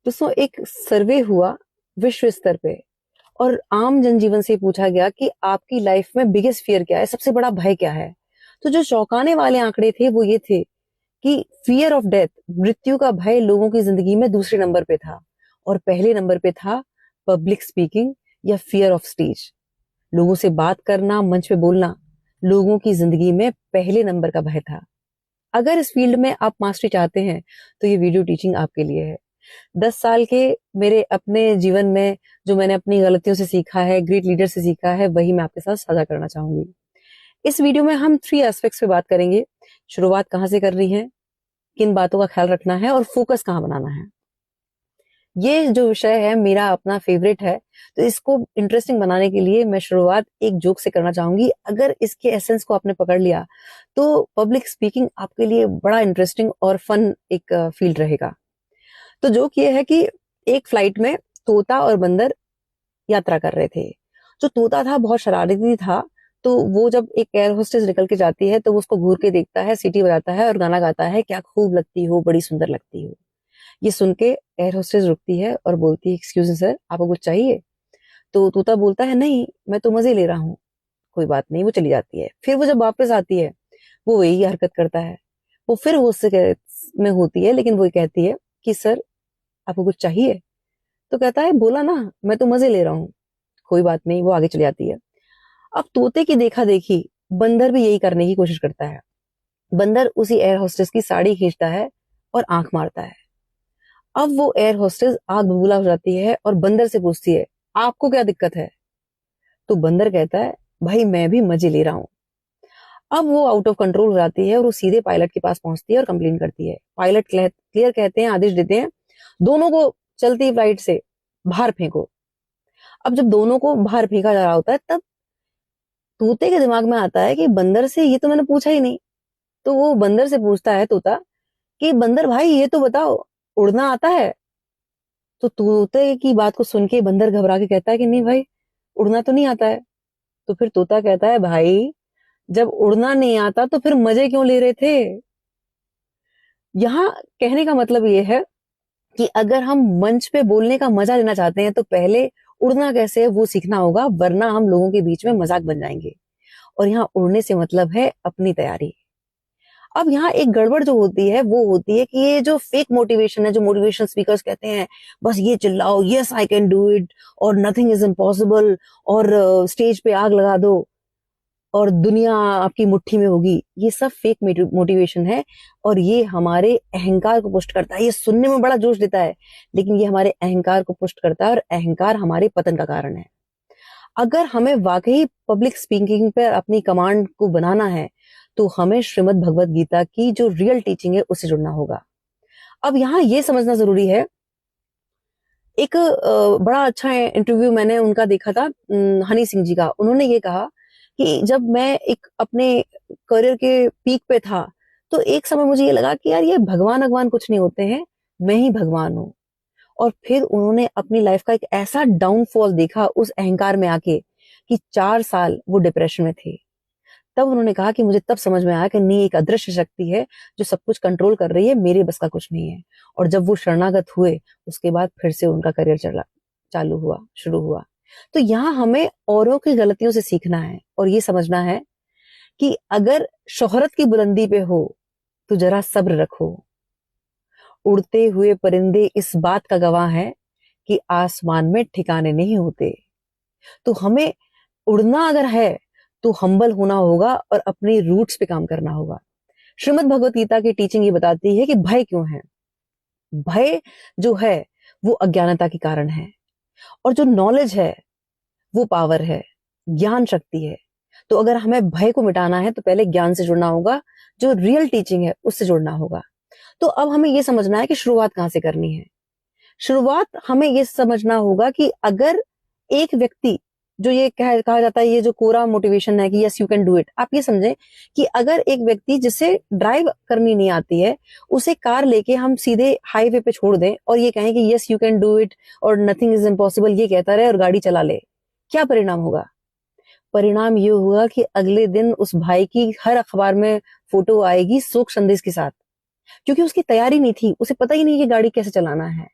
दोस्तों, एक सर्वे हुआ विश्व स्तर पे और आम जनजीवन से पूछा गया कि आपकी लाइफ में बिगेस्ट फियर क्या है, सबसे बड़ा भय क्या है। तो जो चौंकाने वाले आंकड़े थे वो ये थे कि फियर ऑफ डेथ, मृत्यु का भय लोगों की जिंदगी में दूसरे नंबर पे था और पहले नंबर पे था पब्लिक स्पीकिंग या फियर ऑफ स्टेज। लोगों से बात करना, मंच पे बोलना लोगों की जिंदगी में पहले नंबर का भय था। अगर इस फील्ड में आप मास्टरी चाहते हैं तो ये वीडियो टीचिंग आपके लिए है। 10 साल के मेरे अपने जीवन में जो मैंने अपनी गलतियों से सीखा है, ग्रेट लीडर से सीखा है, वही मैं आपके साथ साझा करना चाहूंगी। इस वीडियो में हम 3 एस्पेक्ट्स पे बात करेंगे। शुरुआत कहाँ से करनी है, किन बातों का ख्याल रखना है और फोकस कहाँ बनाना है। ये जो विषय है मेरा अपना फेवरेट है, तो इसको इंटरेस्टिंग बनाने के लिए मैं शुरुआत एक जोक से करना चाहूंगी। अगर इसके एसेंस को आपने पकड़ लिया तो पब्लिक स्पीकिंग आपके लिए बड़ा इंटरेस्टिंग और फन एक फील्ड रहेगा। तो जोक ये है कि एक फ्लाइट में तोता और बंदर यात्रा कर रहे थे। जो तोता था बहुत शरारती था, तो वो जब एक एयर होस्टेस निकल के जाती है तो वो उसको घूर के देखता है, सीटी बजाता है और गाना गाता है, क्या खूब लगती हो, बड़ी सुंदर लगती हो। ये सुन के एयर होस्टेस रुकती है और बोलती है, एक्सक्यूज मी सर, आपको कुछ चाहिए? तो तोता बोलता है, नहीं, मैं तो मजे ले रहा हूँ। कोई बात नहीं, वो चली जाती है। फिर वो जब वापस आती है वो वही हरकत करता है। वो फिर गुस्से में होती है, लेकिन वो कहती है कि सर, आपको कुछ चाहिए? तो कहता है, बोला ना, मैं तो मजे ले रहा हूँ। कोई बात नहीं, वो आगे चली जाती है। अब तोते की देखा देखी बंदर भी यही करने की कोशिश करता है। बंदर उसी एयर होस्टेस की साड़ी खींचता है और आंख मारता है। अब वो एयर होस्टेस आग बबूला हो जाती है और बंदर से पूछती है, आपको क्या दिक्कत है? तो बंदर कहता है, भाई मैं भी मजे ले रहा हूँ। अब वो आउट ऑफ कंट्रोल हो जाती है और वो सीधे पायलट के पास पहुंचती है और कंप्लेन करती है। पायलट क्लियर कहते हैं, आदेश देते हैं, दोनों को चलती फ्लाइट से बाहर फेंको। अब जब दोनों को बाहर फेंका जा रहा होता है तब तोते के दिमाग में आता है कि बंदर से ये तो मैंने पूछा ही नहीं। तो वो बंदर से पूछता है तोता कि बंदर भाई ये तो बताओ, उड़ना आता है? तो तोते की बात को सुन के बंदर घबरा के कहता है कि नहीं भाई, उड़ना तो नहीं आता है। तो फिर तोता कहता है, भाई जब उड़ना नहीं आता तो फिर मजे क्यों ले रहे थे? यहाँ कहने का मतलब ये है कि अगर हम मंच पे बोलने का मजा लेना चाहते हैं तो पहले उड़ना कैसे है वो सीखना होगा, वरना हम लोगों के बीच में मजाक बन जाएंगे। और यहाँ उड़ने से मतलब है अपनी तैयारी। अब यहाँ एक गड़बड़ जो होती है वो होती है कि ये जो फेक मोटिवेशन है, जो मोटिवेशनल स्पीकर्स कहते हैं बस ये चिल्लाओ, yes I can do it और नथिंग इज इम्पॉसिबल और स्टेज पे आग लगा दो और दुनिया आपकी मुट्ठी में होगी, ये सब फेक मोटिवेशन है। और ये हमारे अहंकार को पुष्ट करता है। ये सुनने में बड़ा जोश देता है, लेकिन ये हमारे अहंकार को पुष्ट करता है और अहंकार हमारे पतन का कारण है। अगर हमें वाकई पब्लिक स्पीकिंग पर अपनी कमांड को बनाना है तो हमें श्रीमद् भगवत गीता की जो रियल टीचिंग है उससे जुड़ना होगा। अब यहाँ ये समझना जरूरी है, एक बड़ा अच्छा इंटरव्यू मैंने उनका देखा था, हनी सिंह जी का। उन्होंने ये कहा कि जब मैं एक अपने करियर के पीक पे था तो एक समय मुझे ये लगा कि यार ये भगवान भगवान कुछ नहीं होते हैं, मैं ही भगवान हूँ। और फिर उन्होंने अपनी लाइफ का एक ऐसा डाउनफॉल देखा उस अहंकार में आके कि 4 साल वो डिप्रेशन में थे। तब उन्होंने कहा कि मुझे तब समझ में आया कि नहीं, एक अदृश्य शक्ति है जो सब कुछ कंट्रोल कर रही है, मेरे बस का कुछ नहीं है। और जब वो शरणागत हुए उसके बाद फिर से उनका करियर शुरू हुआ। तो यहाँ हमें औरों की गलतियों से सीखना है और ये समझना है कि अगर शोहरत की बुलंदी पे हो तो जरा सब्र रखो। उड़ते हुए परिंदे इस बात का गवाह है कि आसमान में ठिकाने नहीं होते। तो हमें उड़ना अगर है तो हम्बल होना होगा और अपने रूट्स पे काम करना होगा। श्रीमद् भगवत गीता की टीचिंग ये बताती है कि भय क्यों है। भय जो है वो अज्ञानता के कारण है और जो नॉलेज है वो पावर है, ज्ञान शक्ति है। तो अगर हमें भय को मिटाना है तो पहले ज्ञान से जुड़ना होगा, जो रियल टीचिंग है उससे जुड़ना होगा। तो अब हमें ये समझना है कि शुरुआत कहाँ से करनी है। शुरुआत हमें ये समझना होगा कि अगर एक व्यक्ति, जो ये कहा जाता है, ये जो कोरा मोटिवेशन है कि yes you can do it, आप ये समझें कि अगर एक व्यक्ति जिसे ड्राइव करनी नहीं आती है उसे कार लेके हम सीधे हाईवे पे छोड़ दें और ये कहें कि yes you can do it और नथिंग इज इम्पॉसिबल, ये कहता रहे और गाड़ी चला ले, क्या परिणाम होगा? परिणाम ये होगा कि अगले दिन उस भाई की हर अखबार में फोटो आएगी शोक संदेश के साथ, क्योंकि उसकी तैयारी नहीं थी, उसे पता ही नहीं कि गाड़ी कैसे चलाना है।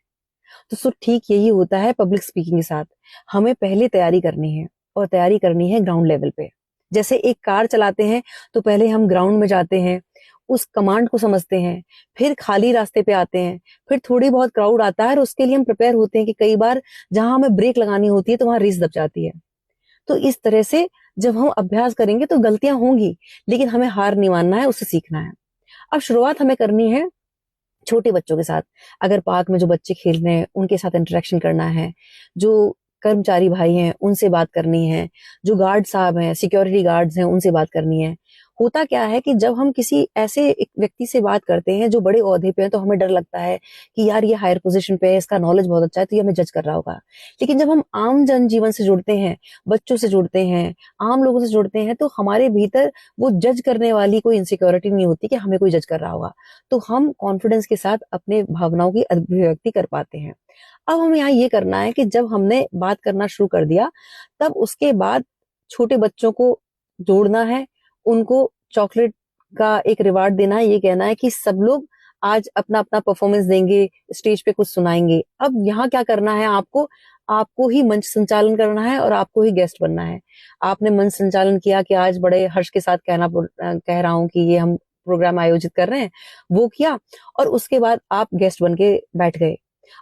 तो सो ठीक यही होता है पब्लिक स्पीकिंग के साथ। हमें पहले तैयारी करनी है, और तैयारी करनी है ग्राउंड लेवल पे। जैसे एक कार चलाते हैं तो पहले हम ग्राउंड में जाते हैं, उस कमांड को समझते हैं, फिर खाली रास्ते पे आते हैं, फिर थोड़ी बहुत क्राउड आता है और उसके लिए हम प्रिपेयर होते हैं कि कई बार जहां हमें ब्रेक लगानी होती है तो वहां रेस दब जाती है। तो इस तरह से जब हम अभ्यास करेंगे तो गलतियां होंगी, लेकिन हमें हार नहीं मानना है, उससे सीखना है। अब शुरुआत हमें करनी है छोटे बच्चों के साथ। अगर पार्क में जो बच्चे खेल रहे हैं उनके साथ इंटरेक्शन करना है, जो कर्मचारी भाई हैं उनसे बात करनी है, जो गार्ड साहब हैं, सिक्योरिटी गार्ड्स हैं, उनसे बात करनी है। होता क्या है कि जब हम किसी ऐसे एक व्यक्ति से बात करते हैं जो बड़े ओहदे पे है, तो हमें डर लगता है कि यार ये हायर पोजीशन पे है, इसका नॉलेज बहुत अच्छा है, तो ये हमें जज कर रहा होगा। लेकिन जब हम आम जनजीवन से जुड़ते हैं, बच्चों से जुड़ते हैं, आम लोगों से जुड़ते हैं, तो हमारे भीतर वो जज करने वाली कोई इनसिक्योरिटी नहीं होती कि हमें कोई जज कर रहा होगा। तो हम कॉन्फिडेंस के साथ अपने भावनाओं की अभिव्यक्ति कर पाते हैं। अब हमें यहाँ ये करना है कि जब हमने बात करना शुरू कर दिया, तब उसके बाद छोटे बच्चों को जोड़ना है, उनको चॉकलेट का एक रिवार्ड देना है, ये कहना है कि सब लोग आज अपना अपना परफॉर्मेंस देंगे, स्टेज पे कुछ सुनाएंगे। अब यहाँ क्या करना है, आपको आपको ही मंच संचालन करना है और आपको ही गेस्ट बनना है। आपने मंच संचालन किया कि आज बड़े हर्ष के साथ कह रहा हूं कि ये हम प्रोग्राम आयोजित कर रहे हैं, वो किया, और उसके बाद आप गेस्ट बन के बैठ गए।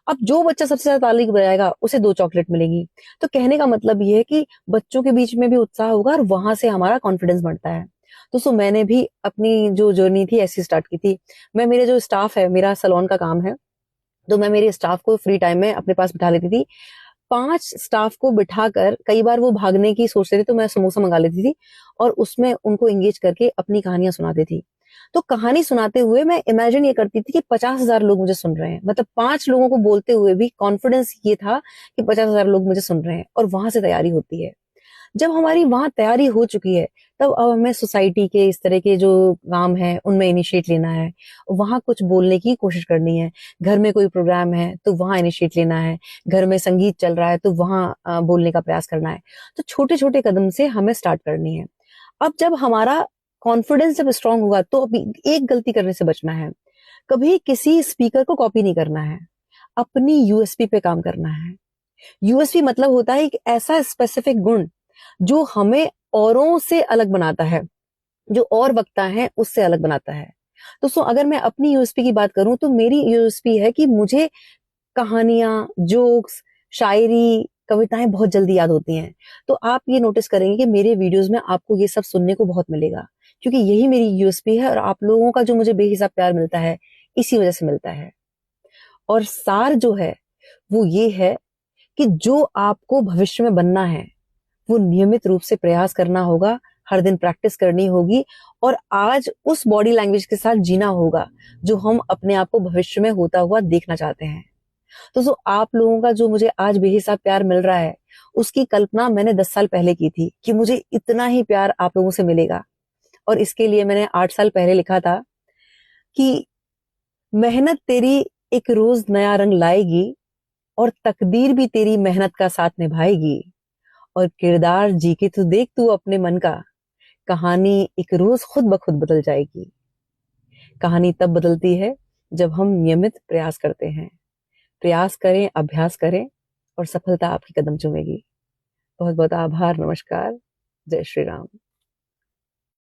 अब जो बच्चा सबसे ज्यादा ताली बजाएगा उसे 2 चॉकलेट मिलेंगी। तो कहने का मतलब ये है कि बच्चों के बीच में भी उत्साह होगा और वहां से हमारा कॉन्फिडेंस बढ़ता है। तो मैंने भी अपनी जो जर्नी थी ऐसी स्टार्ट की थी। मैं, मेरे जो स्टाफ है, मेरा सैलून का काम है, तो मैं मेरे स्टाफ को फ्री टाइम में अपने पास बिठा लेती थी। 5 स्टाफ को बिठाकर, कई बार वो भागने की सोचते थे तो मैं समोसा मंगा लेती थी और उसमें उनको एंगेज करके अपनी कहानियां सुनाती थी। तो कहानी सुनाते हुए मैं इमेजिन ये करती थी कि 50,000 लोग मुझे सुन रहे हैं। मतलब 5 लोगों को बोलते हुए भी कॉन्फिडेंस ये था कि 50,000 लोग मुझे सुन रहे हैं, और वहां से तैयारी होती है। जब हमारी वहां तैयारी हो चुकी है, तब अब हमें सोसाइटी के इस तरह के जो काम है उनमें इनिशिएट लेना है, वहां कुछ बोलने की कोशिश करनी है। घर में कोई प्रोग्राम है तो वहां इनिशिएट लेना है, घर में संगीत चल रहा है तो वहां बोलने का प्रयास करना है। तो छोटे छोटे कदम से हमें स्टार्ट करनी है। अब जब हमारा कॉन्फिडेंस जब स्ट्रांग होगा तो अभी एक गलती करने से बचना है। कभी किसी स्पीकर को कॉपी नहीं करना है, अपनी यूएसपी पे काम करना है। यूएसपी मतलब होता है एक ऐसा स्पेसिफिक गुण जो हमें औरों से अलग बनाता है, जो और वक्ता है उससे अलग बनाता है। तो अगर मैं अपनी यूएसपी की बात करूं तो मेरी यूएसपी है कि मुझे कहानियां, जोक्स, शायरी, कविताएं बहुत जल्दी याद होती हैं। तो आप ये नोटिस करेंगे कि मेरे वीडियोस में आपको ये सब सुनने को बहुत मिलेगा, क्योंकि यही मेरी यूएसपी है और आप लोगों का जो मुझे बेहिसाब प्यार मिलता है इसी वजह से मिलता है। और सार जो है वो ये है कि जो आपको भविष्य में बनना है वो नियमित रूप से प्रयास करना होगा, हर दिन प्रैक्टिस करनी होगी, और आज उस बॉडी लैंग्वेज के साथ जीना होगा जो हम अपने आप को भविष्य में होता हुआ देखना चाहते हैं। तो आप लोगों का जो मुझे आज बेहिसाब प्यार मिल रहा है, उसकी कल्पना मैंने 10 साल पहले की थी कि मुझे इतना ही प्यार आप लोगों से मिलेगा। और इसके लिए मैंने 8 साल पहले लिखा था कि मेहनत तेरी एक रोज नया रंग लाएगी, और तकदीर भी तेरी मेहनत का साथ निभाएगी, और किरदार जी के तू देख तू अपने मन का, कहानी एक रोज खुद ब खुद बदल जाएगी। कहानी तब बदलती है जब हम नियमित प्रयास करते हैं। प्रयास करें, अभ्यास करें, और सफलता आपकी कदम चूमेगी। बहुत बहुत आभार, नमस्कार, जय श्री राम।